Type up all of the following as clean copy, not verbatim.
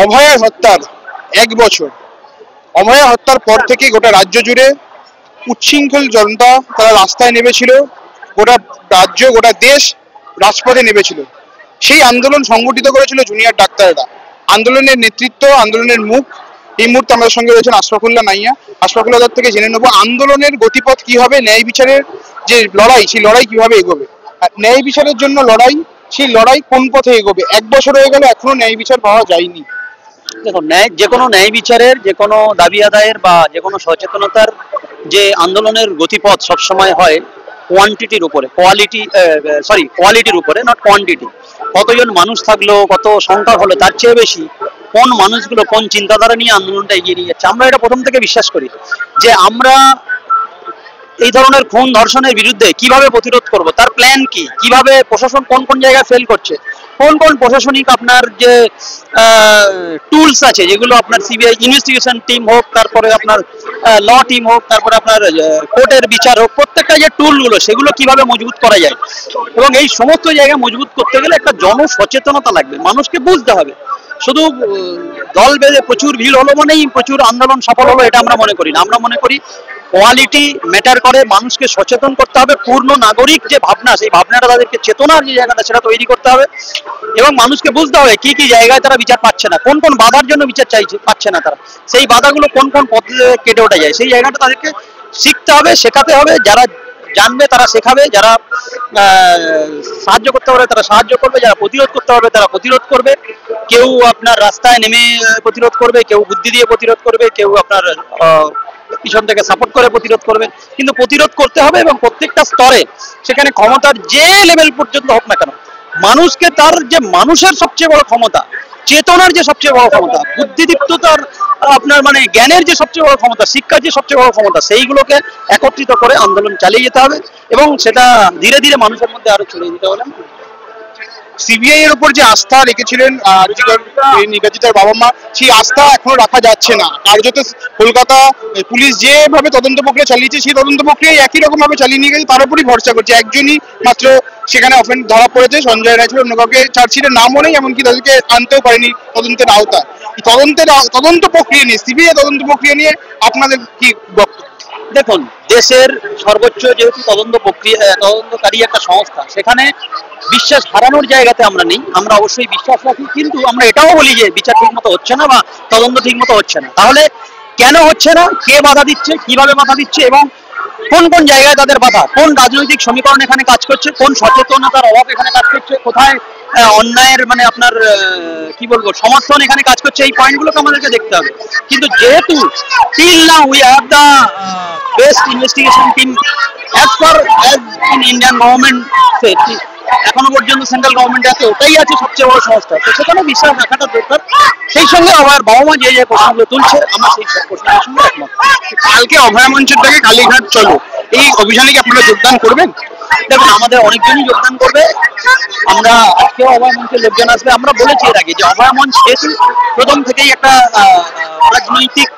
অভয়া হত্যার 1 বছর, অভয়া হত্যার পর থেকে গোটা রাজ্য জুড়ে উচ্ছৃঙ্খল জনতা তারা রাস্তায় নেমেছিল, গোটা রাজ্য গোটা দেশ রাজপথে নেমেছিল। সেই আন্দোলন সংগঠিত করেছিল জুনিয়র ডাক্তাররা। আন্দোলনের নেতৃত্ব, আন্দোলনের মুখ এই মুহূর্তে আমাদের সঙ্গে রয়েছেন আশরাফুল্লাহ নাইয়া। আশরাফুল্লাহ থেকে জেনে নেবো আন্দোলনের গতিপথ কি হবে, ন্যায় বিচারের যে লড়াই সেই লড়াই কিভাবে এগোবে, ন্যায় বিচারের জন্য লড়াই, সেই লড়াই কোন পথে এগোবে। 1 বছর হয়ে গেল এখনো ন্যায় বিচার পাওয়া যায়নি। দেখুন, যে কোনো ন্যায় বিচারের, যে কোনো দাবি আদায়ের বা যে কোনো সচেতনতার যে আন্দোলনের গতিপথ সবসময় হয় কোয়ান্টিটির উপরে, কোয়ালিটির উপরে, নট কোয়ান্টিটি। কতজন মানুষ থাকলো, কত সংখ্যা হলো, তার চেয়ে বেশি কোন মানুষগুলো কোন চিন্তাধারা নিয়ে আন্দোলনটা এগিয়ে নিয়ে যাচ্ছে। আমরা এটা প্রথম থেকে বিশ্বাস করি যে আমরা এই ধরনের খুন ধর্ষণের বিরুদ্ধে কিভাবে প্রতিরোধ করব, তার প্ল্যান কি, কিভাবে প্রশাসন কোন কোন জায়গায় ফেল করছে, কোন কোন প্রশাসনিক আপনার যে টুলস আছে, যেগুলো আপনার সিবিআই ইনভেস্টিগেশন টিম হোক, তারপরে আপনার ল টিম হোক, তারপরে আপনার কোর্টের বিচার হোক, প্রত্যেকটা যে টুলগুলো সেগুলো কিভাবে মজবুত করা যায়। এবং এই সমস্ত জায়গা মজবুত করতে গেলে একটা জনসচেতনতা লাগবে, মানুষকে বুঝতে হবে। শুধু দল বেঁধে প্রচুর ভিড় হলো মানেই প্রচুর আন্দোলন সফল হলো, এটা আমরা মনে করি না। আমরা মনে করি কোয়ালিটি ম্যাটার করে, মানুষকে সচেতন করতে হবে, পূর্ণ নাগরিক যে ভাবনা, সেই ভাবনাটা তাদেরকে চেতনার যে জায়গাটা সেটা তৈরি করতে হবে। এবং মানুষকে বুঝতে হবে কি কি জায়গায় তারা বিচার পাচ্ছে না, কোন কোন বাধার জন্য বিচার পাচ্ছে না তারা, সেই বাধাগুলো কোন কোন পদ্ধতিতে কেটে ওঠা যায়, সেই জায়গাটা তাদেরকে শিখতে হবে, শেখাতে হবে। যারা জানবে তারা শেখাবে, যারা সাহায্য করতে পারবে তারা সাহায্য করবে, যারা প্রতিরোধ করতে পারবে তারা প্রতিরোধ করবে। কেউ আপনার রাস্তায় নেমে প্রতিরোধ করবে, কেউ বুদ্ধি দিয়ে প্রতিরোধ করবে, কেউ আপনার পিছন থেকে সাপোর্ট করে প্রতিরোধ করবে। কিন্তু প্রতিরোধ করতে হবে এবং প্রত্যেকটা স্তরে, সেখানে ক্ষমতার যে লেভেল পর্যন্ত হোক না কেন, মানুষকে তার যে মানুষের সবচেয়ে বড় ক্ষমতা, চেতনার যে সবচেয়ে বড় ক্ষমতা, বুদ্ধিদীপ্ততার আপনার মানে জ্ঞানের যে সবচেয়ে বড় ক্ষমতা, শিক্ষার যে সবচেয়ে বড় ক্ষমতা, সেইগুলোকে একত্রিত করে আন্দোলন চালিয়ে যেতে হবে এবং সেটা ধীরে ধীরে মানুষের মধ্যে আরো ছড়িয়ে দিতে হবে। সিবিআই এর উপর যে আস্থা রেখেছিলেন নির্যাতিতার বাবা মা, সেই আস্থা এখনো রাখা যাচ্ছে না। কার্যত কলকাতা পুলিশ যেভাবে তদন্ত প্রক্রিয়া চালিয়েছে, সেই তদন্ত প্রক্রিয়া একই রকম ভাবে চালিয়ে নিয়ে গেছে, তার উপরই ভরসা করছে। একজনই মাত্র সেখানে অফেন্স ধরা পড়েছে, সঞ্জয় রায় ছিল, অন্য কাউকে চার্জশিটের নামও নেই, এমনকি তাদেরকে আনতেও পারেনি তদন্তের আওতায়। তদন্ত প্রক্রিয়া নিয়ে, সিবিআই তদন্ত প্রক্রিয়া নিয়ে আপনাদের কি বক্তব্য? দেখুন, দেশের সর্বোচ্চ যেহেতু তদন্তকারী একটা সংস্থা, সেখানে বিশ্বাস হারানোর জায়গাতে আমরা নেই। আমরা অবশ্যই বিশ্বাস রাখি, কিন্তু আমরা এটাও বলি যে বিচার ঠিক মতো হচ্ছে না বা তদন্ত ঠিক মতো হচ্ছে না। তাহলে কেন হচ্ছে না, কে বাধা দিচ্ছে, কিভাবে বাধা দিচ্ছে এবং কোন কোন জায়গায় তাদের বাধা, কোন রাজনৈতিক সমীকরণ এখানে কাজ করছে, কোন সচেতনতার অভাব এখানে কাজ করছে, কোথায় অন্যায়ের মানে আপনার কি বলবো সমর্থন এখানে কাজ করছে, এই পয়েন্টগুলোকে আমাদেরকে দেখতে হবে। কিন্তু যেহেতু till now we have the best investigation team as far as in Indian government, এখনো পর্যন্ত সেন্ট্রাল গভর্নমেন্ট আছে, ওটাই আছে সবচেয়ে বড় সংস্থা, তো সেখানে বিশ্বাস রাখাটা দরকার। সেই সঙ্গে অভয়ের বাবা মা যে যে প্রশ্নগুলো তুলছে, আমরা সেই প্রশ্নের সঙ্গে একমত। কালকে অভয়া মঞ্চের থেকে কালীঘাট চলো, এই অভিযানে কি আপনারা যোগদান করবেন? দেখুন, আমাদের অনেকজনই যোগদান করবে। আমরা আজকেও অভয় মঞ্চের লোকজন আসবে। আমরা বলেছি এর আগে যে অভয় মঞ্চ যেহেতু প্রথম থেকেই একটা রাজনৈতিক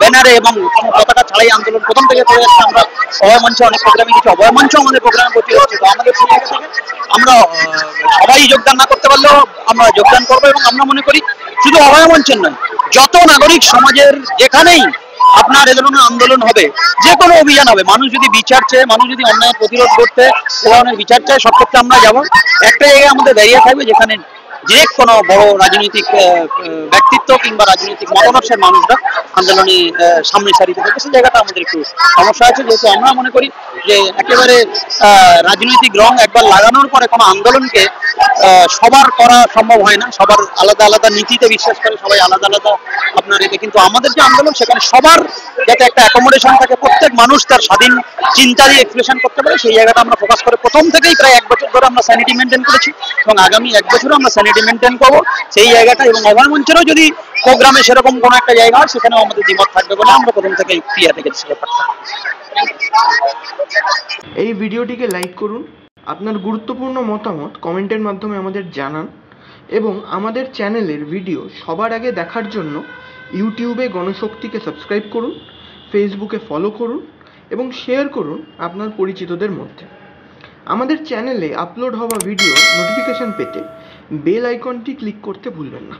ব্যানারে এবং পতাকা ছাড়াই আন্দোলন প্রথম থেকে করে আসছে, আমরা অভয় মঞ্চে অনেক প্রোগ্রামে গেছি, অভয় মঞ্চ আমাদের প্রোগ্রামে ভর্তি হচ্ছে। তো আমাদের আমরা সবাই যোগদান না করতে পারলেও আমরা যোগদান করবো। এবং আমরা মনে করি শুধু অভয় মঞ্চের নয়, যত নাগরিক সমাজের যেখানেই আপনার এ ধরনের আন্দোলন হবে, যে কোনো অভিযান হবে, মানুষ যদি বিচার চায়, মানুষ যদি অন্যায় প্রতিরোধ করতে এ ধরনের বিচার চায়, সব ক্ষেত্রে আমরা যাবো। একটা জায়গায় আমাদের দাঁড়িয়ে থাকবে যেখানে যে কোনো বড় রাজনৈতিক ব্যক্তিত্ব কিংবা রাজনৈতিক মতাদর্শের মানুষরা আন্দোলনে সামনের সারিতে থাকে, সেই জায়গাটা আমাদের একটু সমস্যা আছে। যেহেতু আমরা মনে করি যে একেবারে রাজনৈতিক রং একবার লাগানোর পরে কোনো আন্দোলনকে সবার করা সম্ভব হয় না, সবার আলাদা আলাদা নীতিতে বিশ্বাস করে, সবাই আলাদা আলাদা আপনার এতে। কিন্তু আমাদের যে আন্দোলন, সেখানে সবার যাতে একটা অ্যাকোমোডেশন থাকে, প্রত্যেক মানুষ তার স্বাধীন চিন্তা দিয়ে এক্সপ্রেশন করতে পারে, সেই জায়গাটা আমরা ফোকাস করে প্রথম থেকেই প্রায় 1 বছর ধরে আমরা স্যানিটি মেনটেন করেছি এবং আগামী 1 বছরও আমরা স্যানিটি মেনটেন করবো সেই জায়গাটা। এবং অভয় মঞ্চেরও যদি প্রোগ্রামে সেরকম কোনো একটা জায়গা হয়, সেখানেও আমাদের দ্বিমত থাকবে বলে আমরা প্রথম থেকেই ক্লিয়ার রেখেছি ব্যাপারটা। এই ভিডিওটিকে লাইক করুন, আপনার গুরুত্বপূর্ণ মতামত কমেন্টের মাধ্যমে আমাদের জানান এবং আমাদের চ্যানেলের ভিডিও সবার আগে দেখার জন্য ইউটিউবে গণশক্তিকে সাবস্ক্রাইব করুন, ফেসবুকে ফলো করুন এবং শেয়ার করুন আপনার পরিচিতদের মধ্যে। আমাদের চ্যানেলে আপলোড হওয়া ভিডিও নোটিফিকেশন পেতে বেল আইকনটি ক্লিক করতে ভুলবেন না।